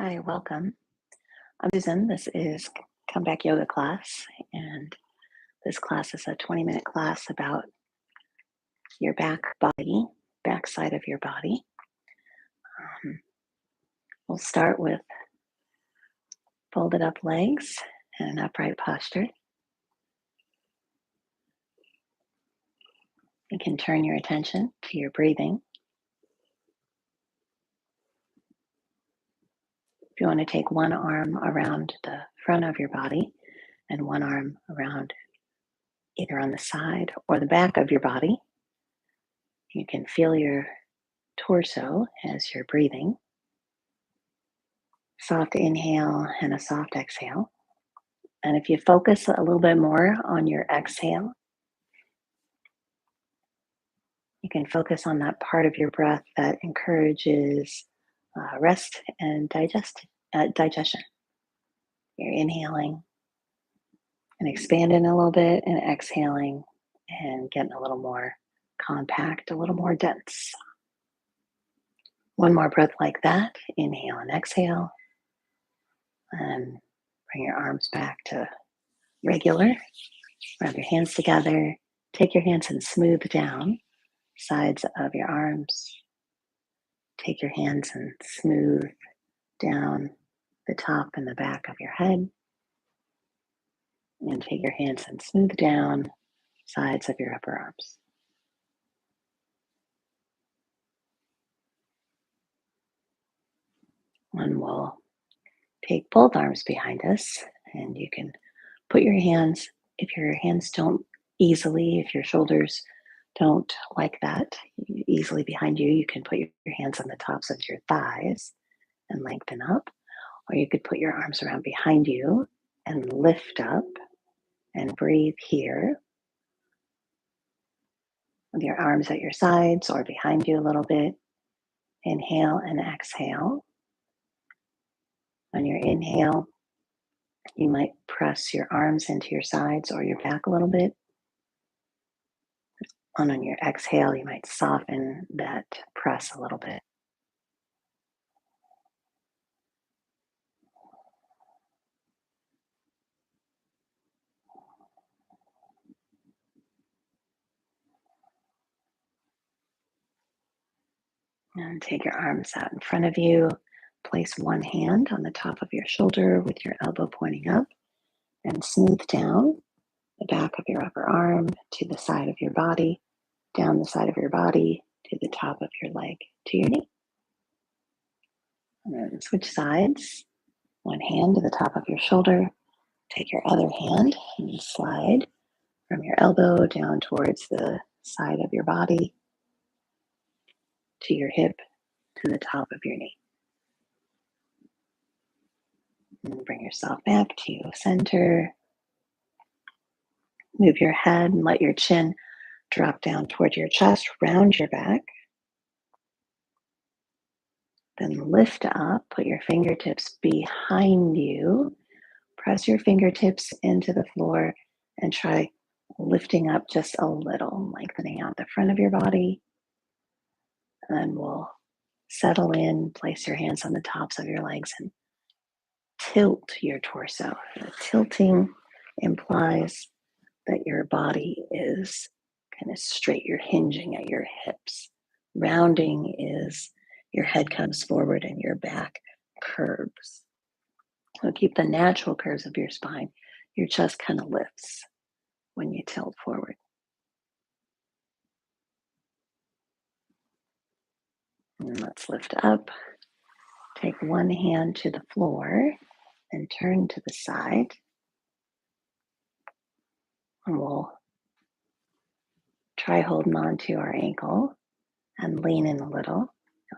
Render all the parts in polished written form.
Hi, welcome. I'm Susan. This is Comeback Yoga class, and this class is a 20-minute class about your back side of your body. We'll start with folded up legs and an upright posture. You can turn your attention to your breathing. If you want to take one arm around the front of your body and one arm around either on the side or the back of your body, you can feel your torso as you're breathing. Soft inhale and a soft exhale. And if you focus a little bit more on your exhale, you can focus on that part of your breath that encourages rest and digestion. You're inhaling and expanding a little bit and exhaling and getting a little more compact, a little more dense. One more breath like that. Inhale and exhale. And bring your arms back to regular. Rub your hands together. Take your hands and smooth down sides of your arms. Take your hands and smooth down the top and the back of your head. And take your hands and smooth down sides of your upper arms. And we'll take both arms behind us, and you can put your hands, if your hands don't easily, if your shoulders don't like that easily behind you, you can put your hands on the tops of your thighs and lengthen up. Or you could put your arms around behind you and lift up and breathe here with your arms at your sides or behind you a little bit. Inhale and exhale. On your inhale, you might press your arms into your sides or your back a little bit. And on your exhale, you might soften that press a little bit. And take your arms out in front of you. Place one hand on the top of your shoulder with your elbow pointing up and smooth down the back of your upper arm to the side of your body, down the side of your body to the top of your leg to your knee. And then switch sides. One hand to the top of your shoulder. Take your other hand and slide from your elbow down towards the side of your body to your hip to the top of your knee. And bring yourself back to center. Move your head and let your chin drop down toward your chest, round your back. Then lift up, put your fingertips behind you. Press your fingertips into the floor and try lifting up just a little, lengthening out the front of your body. And then we'll settle in, place your hands on the tops of your legs and tilt your torso. The tilting implies that your body is kind of straight. You're hinging at your hips. Rounding is your head comes forward and your back curves. So keep the natural curves of your spine. Your chest kind of lifts when you tilt forward. And let's lift up. Take one hand to the floor and turn to the side. And we'll try holding on to our ankle and lean in a little.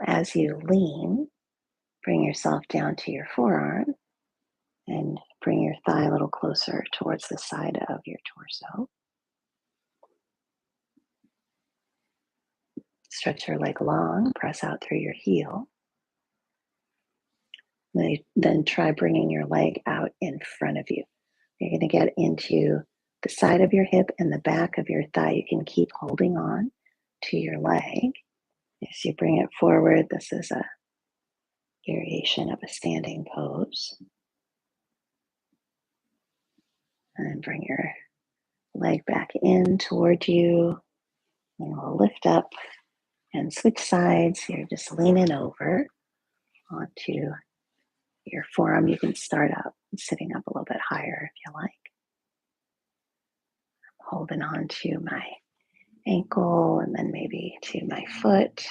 As you lean, bring yourself down to your forearm and bring your thigh a little closer towards the side of your torso. Stretch your leg long, press out through your heel. Then try bringing your leg out in front of you. You're going to get into the side of your hip and the back of your thigh. You can keep holding on to your leg. As you bring it forward, this is variation of a standing pose. And bring your leg back in toward you. And we'll lift up and switch sides. You're just leaning over onto your forearm. You can start up sitting up a little bit higher if you like. Holding on to my ankle and then maybe to my foot.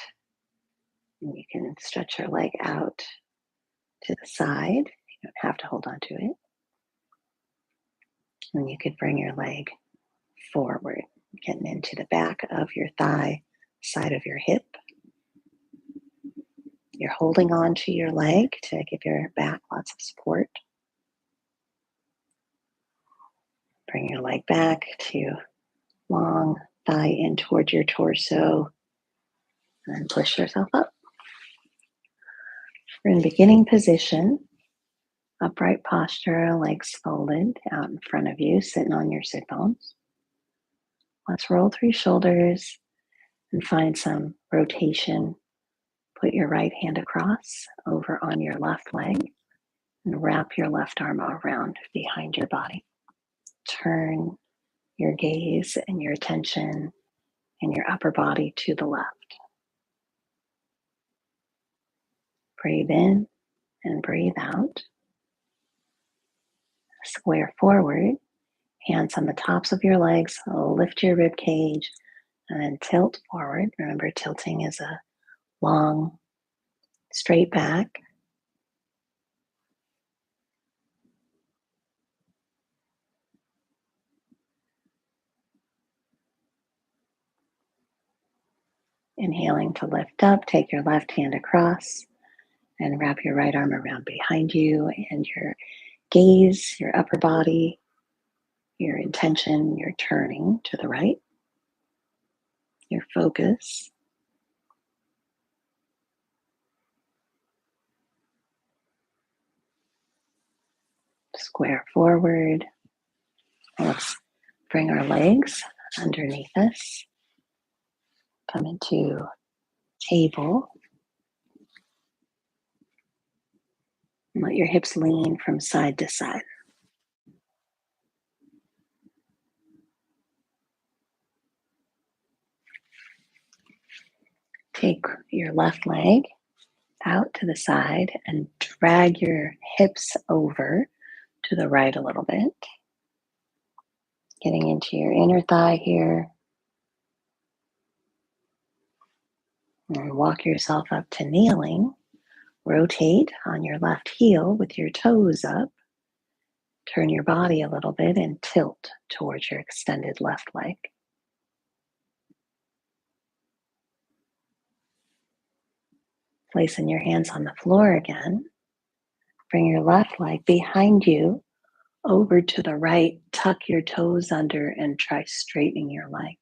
And you can stretch your leg out to the side. You don't have to hold on to it. And you could bring your leg forward, getting into the back of your thigh, side of your hip. You're holding on to your leg to give your back lots of support. Bring your leg back to long thigh in towards your torso, and then push yourself up. We're in beginning position, upright posture, legs folded out in front of you, sitting on your sit bones. Let's roll through shoulders and find some rotation. Put your right hand across over on your left leg and wrap your left arm around behind your body. Turn your gaze and your attention and your upper body to the left. Breathe in and breathe out. Square forward, hands on the tops of your legs, lift your rib cage, and then tilt forward. Remember, tilting is a long, straight back. Inhaling to lift up, take your left hand across and wrap your right arm around behind you, and your gaze, your upper body, your intention, your turning to the right, your focus. Square forward. Let's bring our legs underneath us. Come into table. And let your hips lean from side to side. Take your left leg out to the side and drag your hips over to the right a little bit. Getting into your inner thigh here. And walk yourself up to kneeling. Rotate on your left heel with your toes up. Turn your body a little bit and tilt towards your extended left leg. Placing your hands on the floor again. Bring your left leg behind you over to the right. Tuck your toes under and try straightening your leg.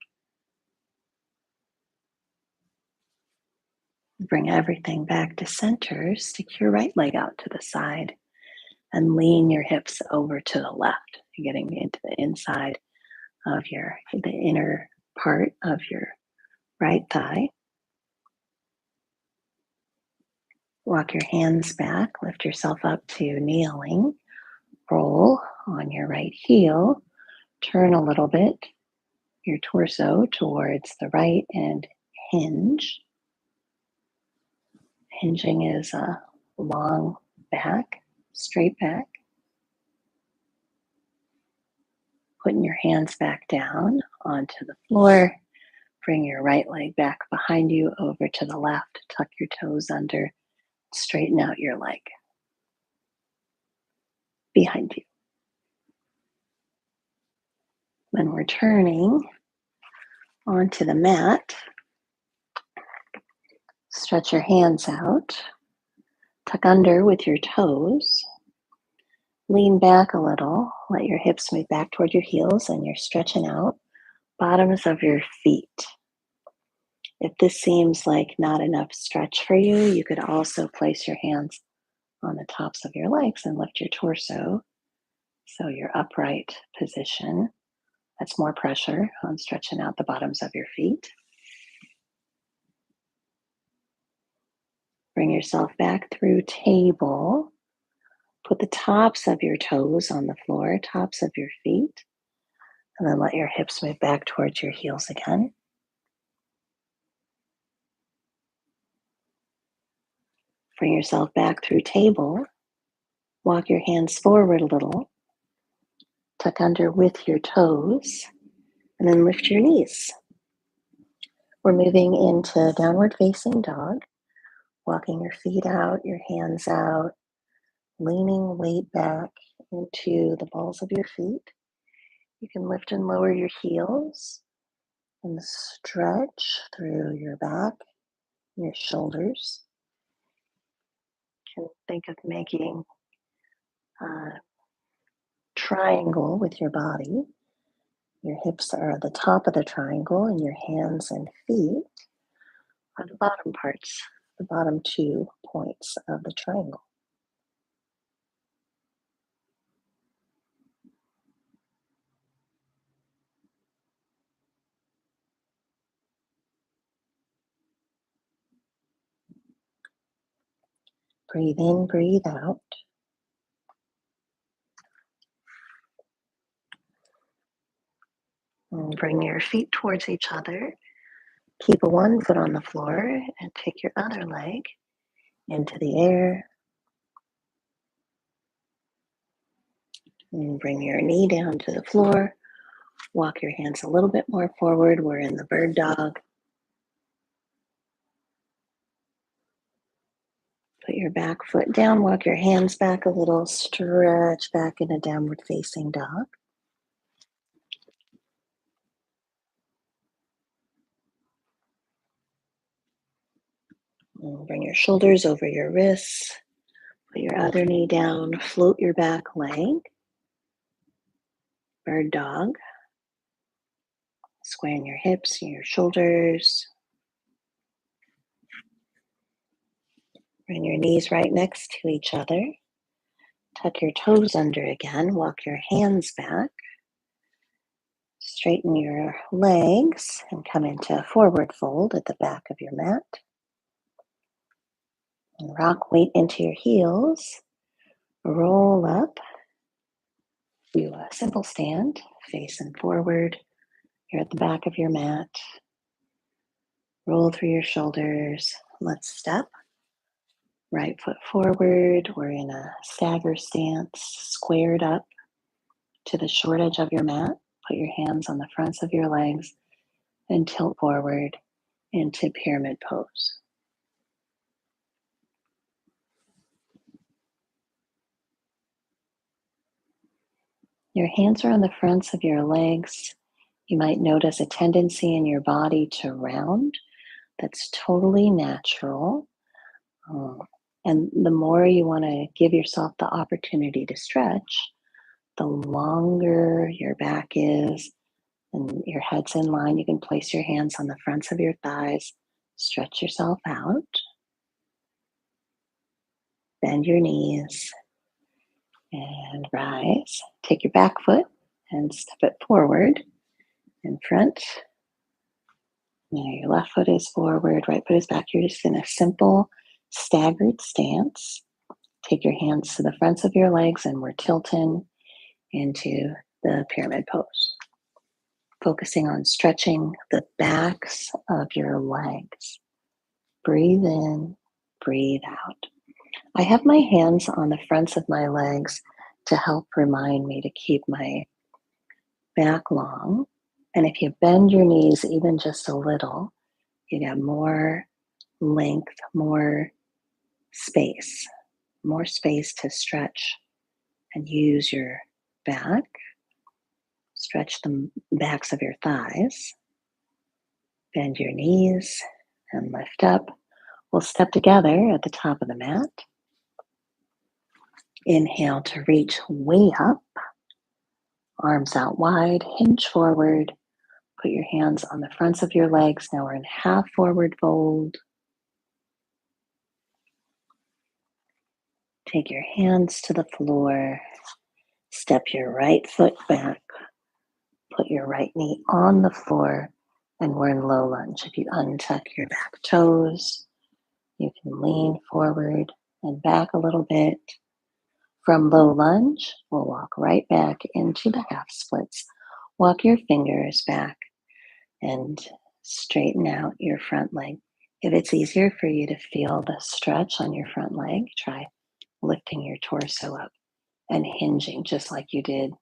Bring everything back to center. Stick your right leg out to the side and lean your hips over to the left. You're getting into the inside of the inner part of your right thigh. Walk your hands back, lift yourself up to kneeling. Roll on your right heel. Turn a little bit your torso towards the right and hinge. Hinging is a long back, straight back. Putting your hands back down onto the floor. Bring your right leg back behind you over to the left. Tuck your toes under. Straighten out your leg behind you. When we're turning onto the mat, stretch your hands out. Tuck under with your toes. Lean back a little. Let your hips move back toward your heels and you're stretching out bottoms of your feet. If this seems like not enough stretch for you, you could also place your hands on the tops of your legs and lift your torso. So your upright position. That's more pressure on stretching out the bottoms of your feet. Bring yourself back through table. Put the tops of your toes on the floor, tops of your feet, and then let your hips move back towards your heels again. Bring yourself back through table. Walk your hands forward a little. Tuck under with your toes, and then lift your knees. We're moving into downward facing dog. Walking your feet out, your hands out, leaning weight back into the balls of your feet. You can lift and lower your heels and stretch through your back, your shoulders. You can think of making a triangle with your body. Your hips are at the top of the triangle, and your hands and feet are the bottom parts, the bottom 2 points of the triangle. Breathe in, breathe out. And bring your feet towards each other. Keep one foot on the floor and take your other leg into the air. And bring your knee down to the floor. Walk your hands a little bit more forward. We're in the bird dog. Put your back foot down. Walk your hands back a little. Stretch back in a downward facing dog. And bring your shoulders over your wrists. Put your other knee down. Float your back leg. Bird dog. Squaring your hips and your shoulders. Bring your knees right next to each other. Tuck your toes under again. Walk your hands back. Straighten your legs and come into a forward fold at the back of your mat. And rock weight into your heels. Roll up. Do a simple stand, facing forward. You're at the back of your mat. Roll through your shoulders. Let's step. Right foot forward. We're in a stagger stance, squared up to the short edge of your mat. Put your hands on the fronts of your legs and tilt forward into pyramid pose. Your hands are on the fronts of your legs. You might notice a tendency in your body to round. That's totally natural. And the more you want to give yourself the opportunity to stretch, the longer your back is and your head's in line. You can place your hands on the fronts of your thighs, stretch yourself out, bend your knees, and rise. Take your back foot and step it forward in front. Now your left foot is forward, right foot is back. You're just in a simple staggered stance. Take your hands to the fronts of your legs and we're tilting into the pyramid pose. Focusing on stretching the backs of your legs. Breathe in, breathe out. I have my hands on the fronts of my legs to help remind me to keep my back long. And if you bend your knees even just a little, you get more length, more space to stretch and use your back. Stretch the backs of your thighs. Bend your knees and lift up. We'll step together at the top of the mat. Inhale to reach way up. Arms out wide, hinge forward. Put your hands on the fronts of your legs. Now we're in half forward fold. Take your hands to the floor. Step your right foot back. Put your right knee on the floor. And we're in low lunge. If you untuck your back toes, You can lean forward and back a little bit. From low lunge, we'll walk right back into the half splits. Walk your fingers back and straighten out your front leg. If it's easier for you to feel the stretch on your front leg, try lifting your torso up and hinging just like we did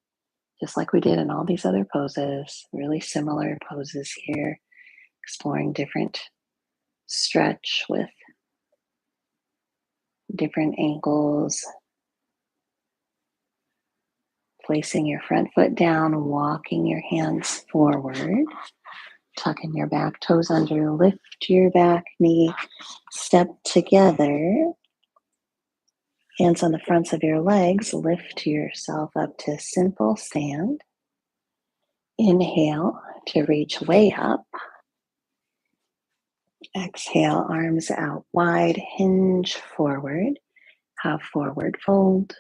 in all these other poses. Really similar poses here, exploring different stretch with different ankles. Placing your front foot down, walking your hands forward, tucking your back toes under, lift your back knee, step together, hands on the fronts of your legs, lift yourself up to simple stand. Inhale to reach way up. Exhale, arms out wide, hinge forward, half forward fold,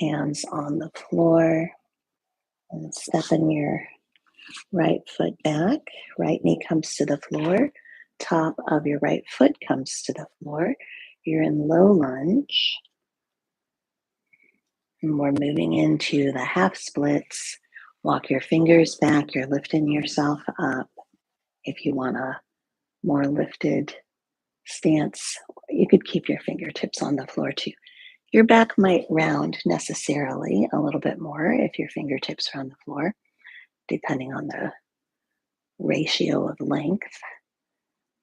hands on the floor, and stepping your right foot back. Right knee comes to the floor, top of your right foot comes to the floor. You're in low lunge. And we're moving into the half splits. Walk your fingers back. You're lifting yourself up. If you want a more lifted stance, you could keep your fingertips on the floor too. Your back might round necessarily a little bit more if your fingertips are on the floor, depending on the ratio of length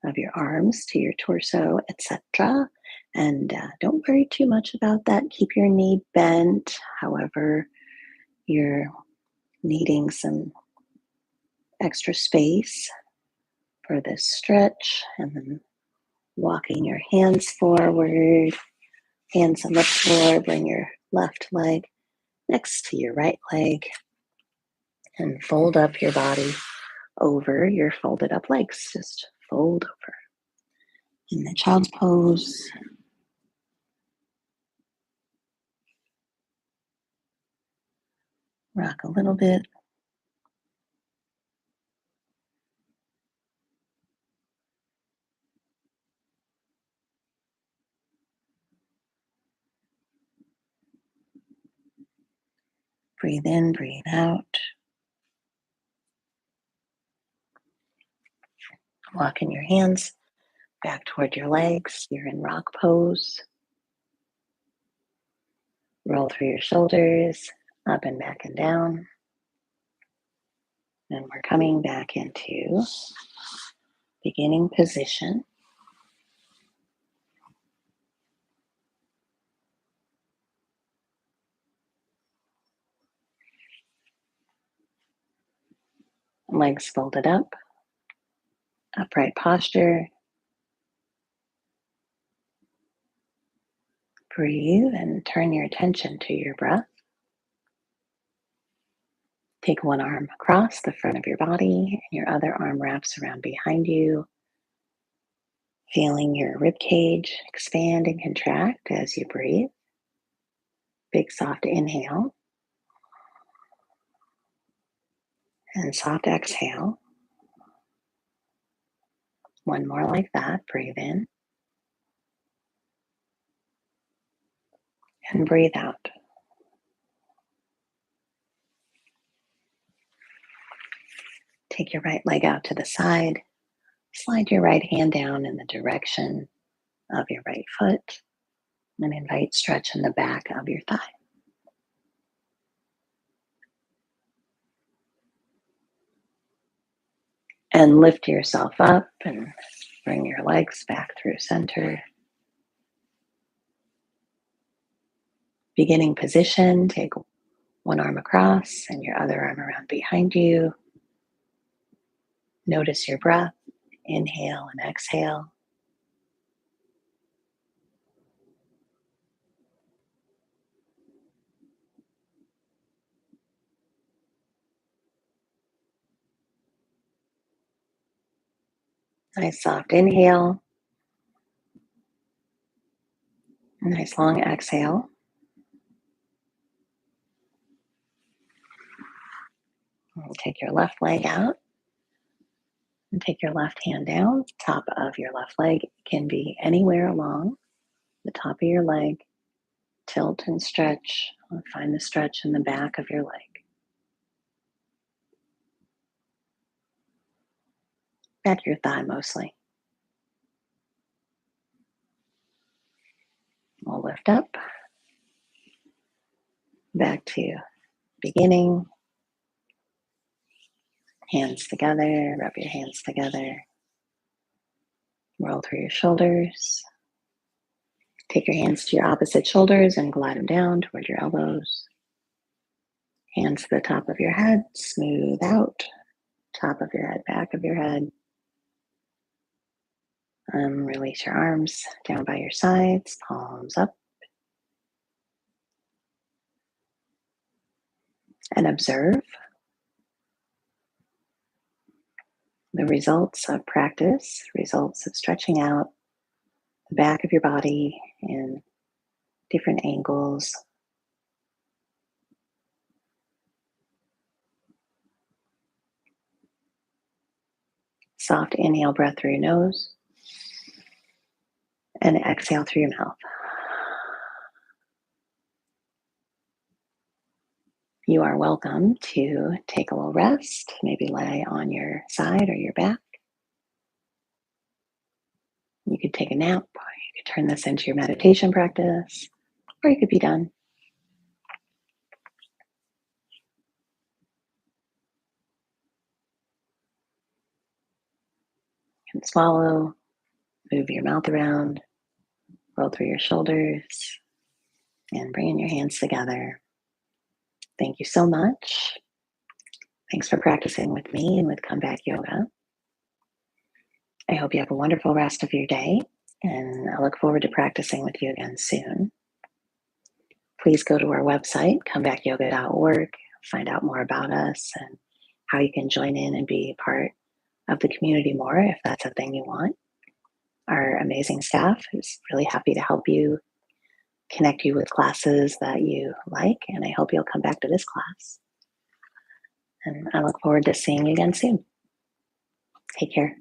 of your arms to your torso, etc. And don't worry too much about that. Keep your knee bent. However, you're needing some extra space for this stretch, and then walking your hands forward, hands on the floor, bring your left leg next to your right leg, and fold up your body over your folded up legs. Just fold over. In the child's pose, rock a little bit. Breathe in, breathe out. Walking your hands back toward your legs. You're in rock pose. Roll through your shoulders, up and back and down. And we're coming back into beginning position. Legs folded up, upright posture. Breathe and turn your attention to your breath. Take one arm across the front of your body, and your other arm wraps around behind you, feeling your rib cage expand and contract as you breathe. Big soft inhale and soft exhale. One more like that. Breathe in and breathe out. Take your right leg out to the side. Slide your right hand down in the direction of your right foot and invite stretch in the back of your thigh. And lift yourself up and bring your legs back through center. Beginning position, take one arm across and your other arm around behind you. Notice your breath, inhale and exhale. Nice soft inhale. Nice long exhale. And take your left leg out. And take your left hand down, top of your left leg. It can be anywhere along the top of your leg. Tilt and stretch. Find the stretch in the back of your leg. Back of your thigh mostly. We'll lift up. Back to beginning. Hands together. Rub your hands together. Roll through your shoulders. Take your hands to your opposite shoulders and glide them down toward your elbows. Hands to the top of your head. Smooth out. Top of your head, back of your head. Release your arms down by your sides, palms up. And observe the results of practice, results of stretching out the back of your body in different angles. Soft inhale breath through your nose and exhale through your mouth. You are welcome to take a little rest, maybe lay on your side or your back. You could take a nap, or you could turn this into your meditation practice, or you could be done. You can swallow, move your mouth around, roll through your shoulders, and bring in your hands together. Thank you so much. Thanks for practicing with me and with Comeback Yoga. I hope you have a wonderful rest of your day, and I look forward to practicing with you again soon. Please go to our website, comebackyoga.org, find out more about us and how you can join in and be part of the community more if that's a thing you want. Our amazing staff is really happy to help you, connect you with classes that you like, and I hope you'll come back to this class. And I look forward to seeing you again soon. Take care.